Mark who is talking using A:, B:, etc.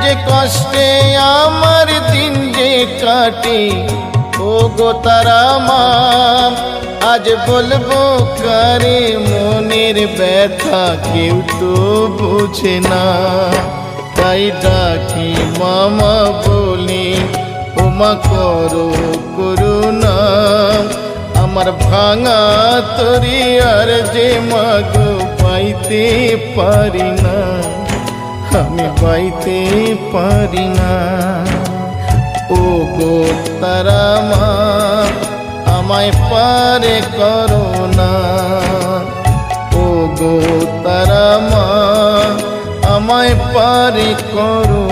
A: যে কষ্টে আমার দিন যে কাটে, ও গো তারা মা, আজ বলবো কারে মনের ব্যথা, কেউ তো বুঝে না। তাই ডাকি মামা বলি, ওমা করো করুণা, আমার ভাঙা তরি আর যে মাগো পাইতে পারি না, আমি পাইতে পারি না। ও গো তারা মা, আমায় পারে করো না। ও গো তারা মা, আমায় পারে করো